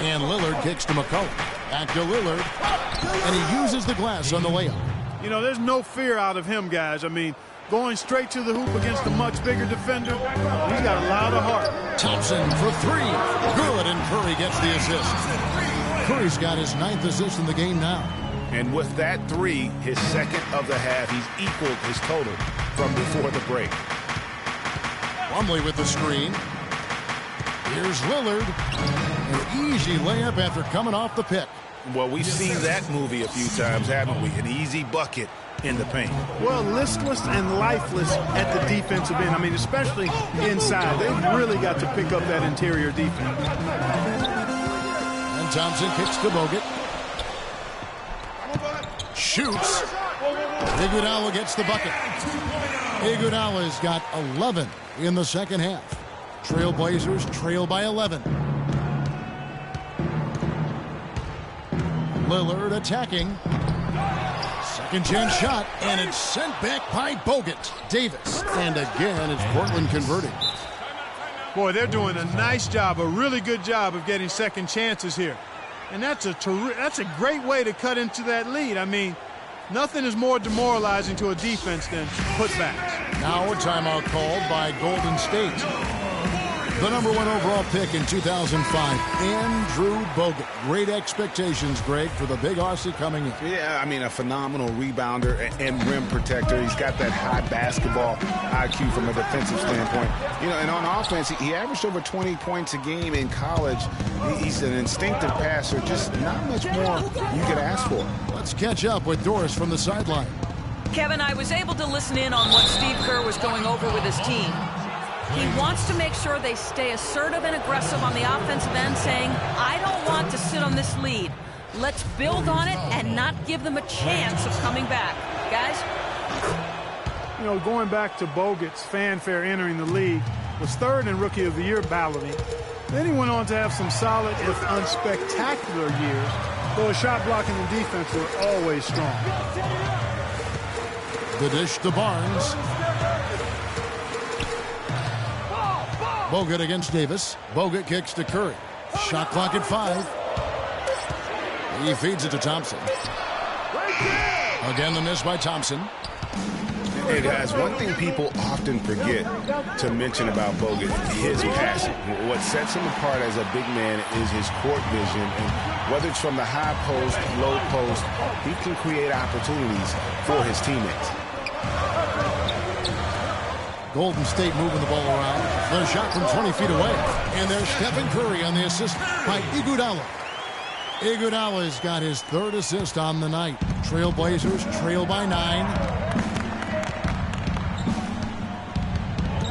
And Lillard kicks to McCollum. Back to Lillard. And he uses the glass on the layup. You know, there's no fear out of him, guys. I mean, going straight to the hoop against a much bigger defender, he's got a lot of heart. Thompson for 3. Good, and Curry gets the assist. Curry's got his 9th assist in the game now. And with that 3, his 2nd of the half, he's equaled his total from before the break. Plumlee with the screen. Here's Lillard. An easy layup after coming off the pick. Well, we've seen that movie a few times, haven't we? An easy bucket in the paint. Well, listless and lifeless at the defensive end. I mean, especially inside. They've really got to pick up that interior defense. And Thompson kicks to Bogut. Shoots. Iguodala gets the bucket. Iguodala's got 11 in the second half. Trailblazers trail by 11. Lillard attacking. Second chance shot, and it's sent back by Bogut. Davis. And again, it's Portland converting. Boy, they're doing a nice job, a really good job of getting second chances here. And that's a great way to cut into that lead. I mean, Nothing is more demoralizing to a defense than putbacks. Now a timeout called by Golden State. The #1 overall pick in 2005, Andrew Bogut. Great expectations, Greg, for the big Aussie coming in. Yeah, I mean, a phenomenal rebounder and rim protector. He's got that high basketball IQ from a defensive standpoint. You know, and on offense, he averaged over 20 points a game in college. He's an instinctive passer, just not much more you could ask for. Let's catch up with Doris from the sideline. Kevin, I was able to listen in on what Steve Kerr was going over with his team. He wants to make sure they stay assertive and aggressive on the offensive end, saying, I don't want to sit on this lead. Let's build on it and not give them a chance of coming back. Guys? You know, going back to Bogut's fanfare entering the league, was third in Rookie of the Year balloting. Then he went on to have some solid, if unspectacular years, though his shot blocking and defense were always strong. The dish to Barnes. Bogut against Davis. Bogut kicks to Curry. Shot clock at 5. He feeds it to Thompson. Again, the miss by Thompson. Hey, guys, one thing people often forget to mention about Bogut, his passing. What sets him apart as a big man is his court vision. And whether it's from the high post, low post, he can create opportunities for his teammates. Golden State moving the ball around. The shot from 20 feet away. And there's Stephen Curry on the assist by Iguodala. Iguodala's got his 3rd assist on the night. Trailblazers trail by 9.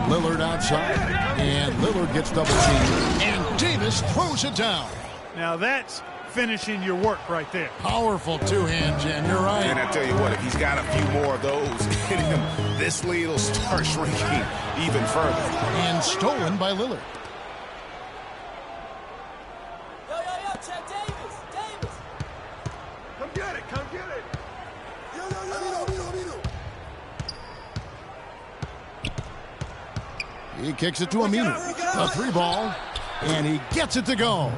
Lillard outside. And Lillard gets double teamed. And Davis throws it down. Now that's finishing your work right there. Powerful two-hand jam. You're right. And I tell you what, if he's got a few more of those in him, this lead will start shrinking even further. And stolen by Lillard. Yo, check Davis. Come get it, come get it. He kicks it to Aminu. A 3-ball. And he gets it to go.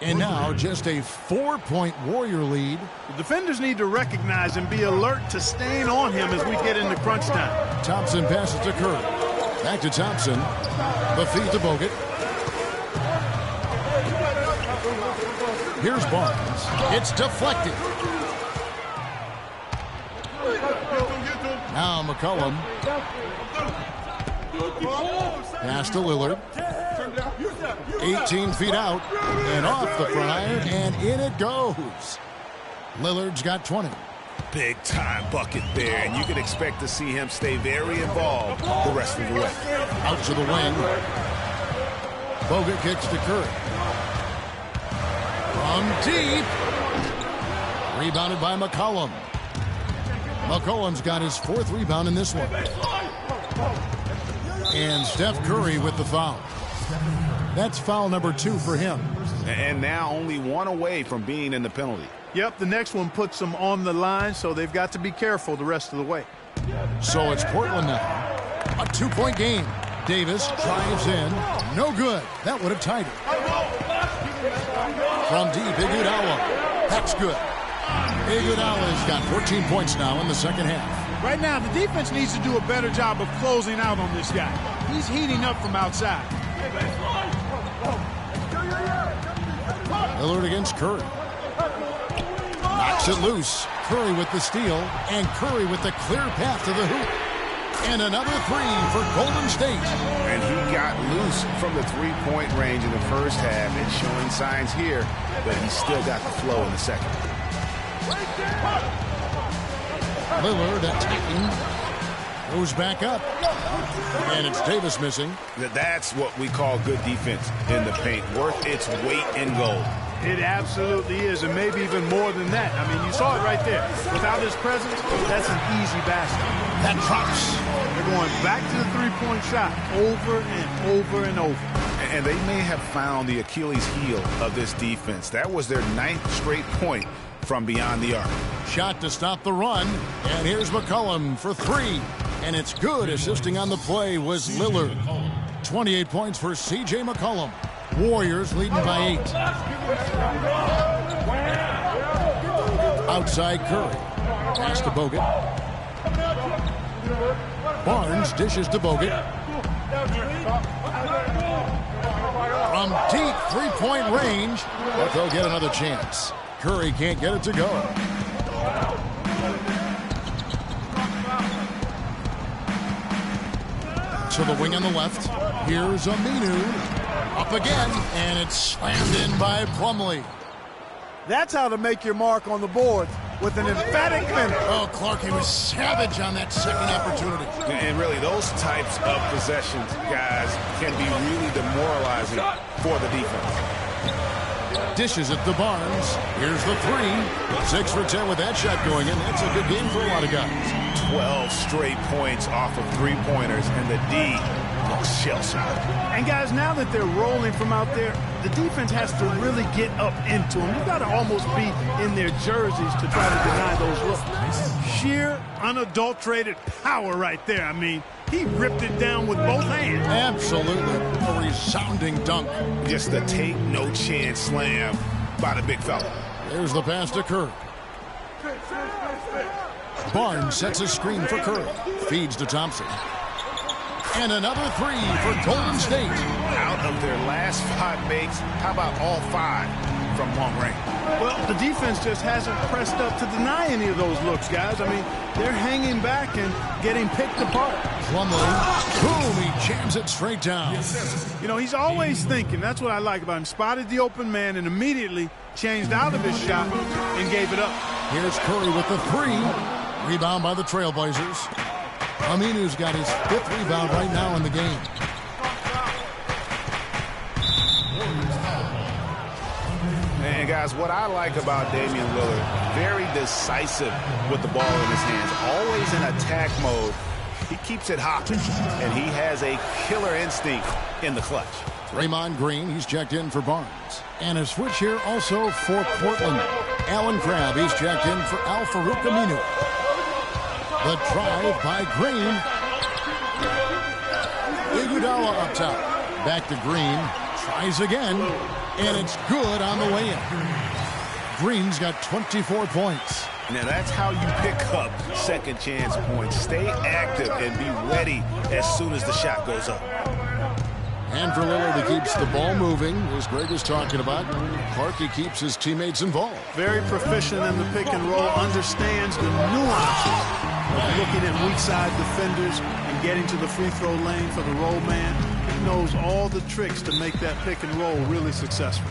And now just a 4-point Warrior lead. The defenders need to recognize and be alert to staying on him as we get into crunch time. Thompson passes to Curry. Back to Thompson. The feed to Bogut. Here's Barnes. It's deflected. Now McCollum. Pass to Lillard. 18 feet out and off the front iron, and in it goes. Lillard's got 20. Big time bucket there, and you can expect to see him stay very involved the rest of the way. Out to the wing. Bogut kicks to Curry. From deep. Rebounded by McCollum. McCollum's got his 4th rebound in this one. And Steph Curry with the foul. That's foul number 2 for him. And now only 1 away from being in the penalty. Yep, the next one puts them on the line, so they've got to be careful the rest of the way. So it's Portland now. A 2-point game. Davis drives in. No good. That would have tied it. From deep, Iguodala. That's good. Iguodala's got 14 points now in the second half. Right now, the defense needs to do a better job of closing out on this guy. He's heating up from outside. Lillard against Curry. Knocks it loose. Curry with the steal, and Curry with the clear path to the hoop. And another 3 for Golden State. And he got loose from the 3-point range in the first half and showing signs here, but he's still got the flow in the second. Lillard attacking. Goes back up. And it's Davis missing. That's what we call good defense in the paint. Worth its weight in gold. It absolutely is, and maybe even more than that. I mean, you saw it right there. Without his presence, that's an easy basket. That drops. They're going back to the 3-point shot over and over and over. And they may have found the Achilles heel of this defense. That was their 9th straight point from beyond the arc. Shot to stop the run. And here's McCollum for 3. And it's good. Assisting on the play was Lillard. 28 points for C.J. McCollum. Warriors leading by 8. Outside Curry. Pass to Bogut. Barnes dishes to Bogut. From deep three-point range, but they'll get another chance. Curry can't get it to go. To the wing on the left. Here's Aminu. Up again, and it's slammed in by Plumlee. That's how to make your mark on the board, with an emphatic finish. Oh, Clark, he was savage on that second opportunity. And really, those types of possessions, guys, can be really demoralizing for the defense. Dishes it to Barnes. Here's the three. 6 for 10 with that shot going in. That's a good game for a lot of guys. 12 straight points off of three-pointers, and the D looks shell-shocked. And guys, now that they're rolling from out there, the defense has to really get up into them. You've got to almost be in their jerseys to try to deny those looks. Sheer, unadulterated power right there. I mean, he ripped it down with both hands. Absolutely. A resounding dunk. Just a take-no-chance slam by the big fella. There's the pass to Curry. Barnes sets a screen for Curry. Feeds to Thompson. And another three for Golden State. Out of their last 5 makes, how about all 5 from long range? Well, the defense just hasn't pressed up to deny any of those looks, guys. I mean, they're hanging back and getting picked apart. Plumlee, boom, he jams it straight down. You know, he's always thinking. That's what I like about him. Spotted the open man and immediately changed out of his shot and gave it up. Here's Curry with the three. Rebound by the Trailblazers. Aminu's got his 5th rebound right now in the game. And guys, what I like about Damian Lillard, very decisive with the ball in his hands, always in attack mode. He keeps it hot, and he has a killer instinct in the clutch. Draymond Green, he's checked in for Barnes. And a switch here also for Portland. Alan Crabb, he's checked in for Al-Farouq Aminu. The drive by Green. Iguodala up top. Back to Green. Tries again. And it's good on the way in. Green's got 24 points. Now that's how you pick up second chance points. Stay active and be ready as soon as the shot goes up. And for Lillard, he keeps the ball moving, as Greg was talking about. Clark, he keeps his teammates involved. Very proficient in the pick and roll, understands the nuances of looking at weak side defenders and getting to the free throw lane for the roll man. He knows all the tricks to make that pick and roll really successful.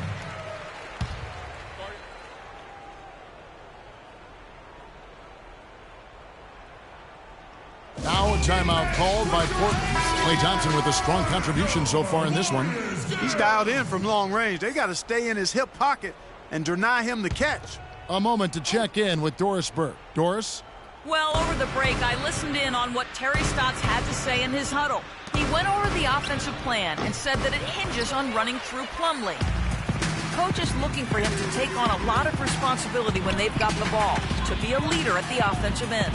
Now a timeout called by Portland. Klay Thompson with a strong contribution so far in this one. He's dialed in from long range. They got to stay in his hip pocket and deny him the catch. A moment to check in with Doris Burke. Doris? Well, over the break, I listened in on what Terry Stotts had to say in his huddle. He went over the offensive plan and said that it hinges on running through Plumlee. Coach is looking for him to take on a lot of responsibility when they've got the ball, to be a leader at the offensive end.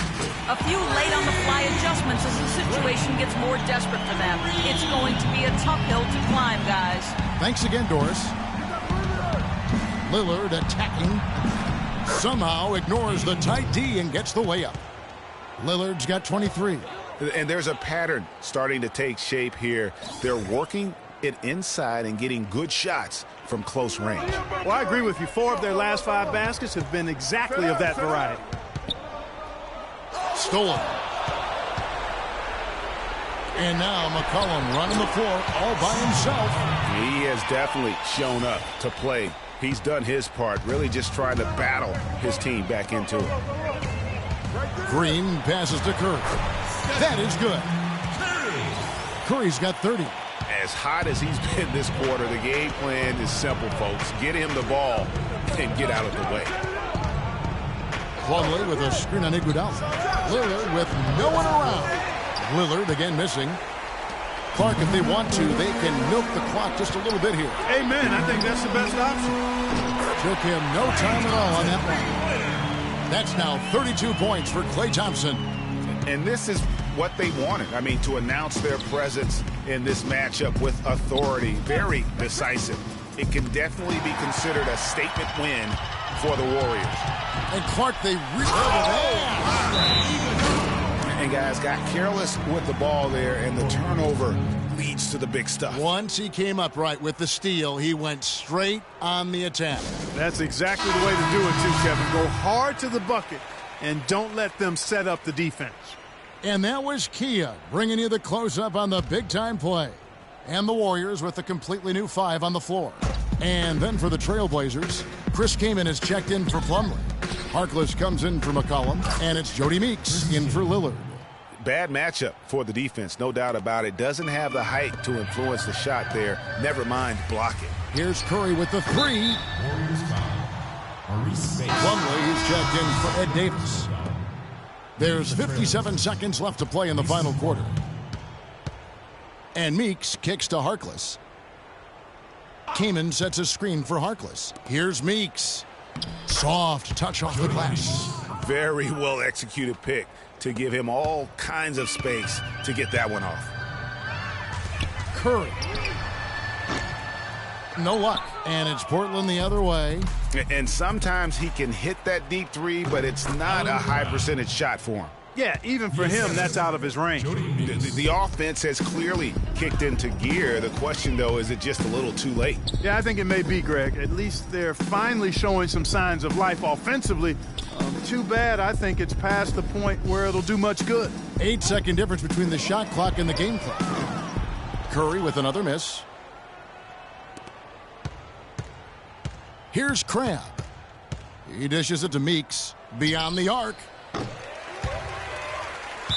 A few late-on-the-fly adjustments as the situation gets more desperate for them. It's going to be a tough hill to climb, guys. Thanks again, Doris. Lillard attacking. Somehow ignores the tight D and gets the layup. Lillard's got 23. And there's a pattern starting to take shape here. They're working it inside and getting good shots from close range. Well, I agree with you. 4 of their last 5 baskets have been exactly of that variety. Stolen. And now McCollum running the floor all by himself. He has definitely shown up to play. He's done his part, really just trying to battle his team back into it. Green passes to Curry. That is good. Curry's got 30. As hot as he's been this quarter, the game plan is simple, folks. Get him the ball and get out of the way. Plumlee with a screen on Iguodala. Lillard with no one around. Lillard again missing. Clark, if they want to, they can milk the clock just a little bit here. Amen. I think that's the best option. Took him no time at all on that one. That's now 32 points for Klay Thompson. And this is what they wanted. I mean, to announce their presence in this matchup with authority. Very decisive it can definitely be considered a statement win for the Warriors. And Clark, they really And guys got careless with the ball there, and the turnover leads to the big stuff. Once he came up right with the steal, he went straight on the attack. That's exactly the way to do it too, Kevin. Go hard to the bucket and don't let them set up the defense. And that was Kia bringing you the close-up on the big-time play. And the Warriors with a completely new 5 on the floor. And then for the Trailblazers, Chris Kaman is checked in for Plumlee. Harkless comes in for McCollum, and it's Jody Meeks in for Lillard. Bad matchup for the defense, no doubt about it. Doesn't have the height to influence the shot there. Never mind block it. Here's Curry with the 3. Plumlee is checked in for Ed Davis. There's 57 seconds left to play in the final quarter. And Meeks kicks to Harkless. Kaman sets a screen for Harkless. Here's Meeks. Soft touch off the glass. Very well executed pick to give him all kinds of space to get that one off. Curry. No luck. And it's Portland the other way. And sometimes he can hit that deep 3, but it's not a high percentage shot for him. Yeah, even for him, that's out of his range. The offense has clearly kicked into gear. The question, though, is it just a little too late? Yeah, I think it may be, Greg. At least they're finally showing some signs of life offensively. Too bad I think it's past the point where it'll do much good. 8-second difference between the shot clock and the game clock. Curry with another miss. Here's Crabbe. He dishes it to Meeks. Beyond the arc.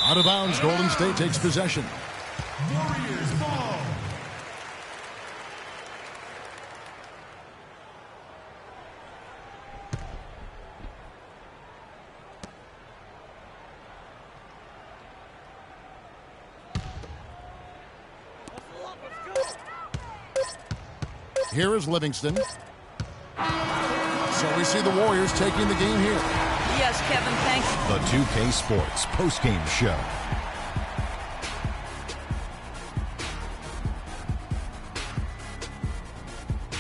Out of bounds, Golden State takes possession. Warriors ball. Here is Livingston. So we see the Warriors taking the game here. Yes, Kevin, thanks. The 2K Sports postgame show.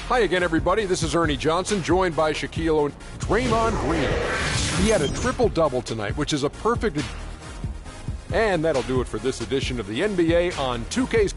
Hi again, everybody. This is Ernie Johnson, joined by Shaquille O'Neal. Draymond Green. He had a triple-double tonight, which is a perfect... And that'll do it for this edition of the NBA on 2K.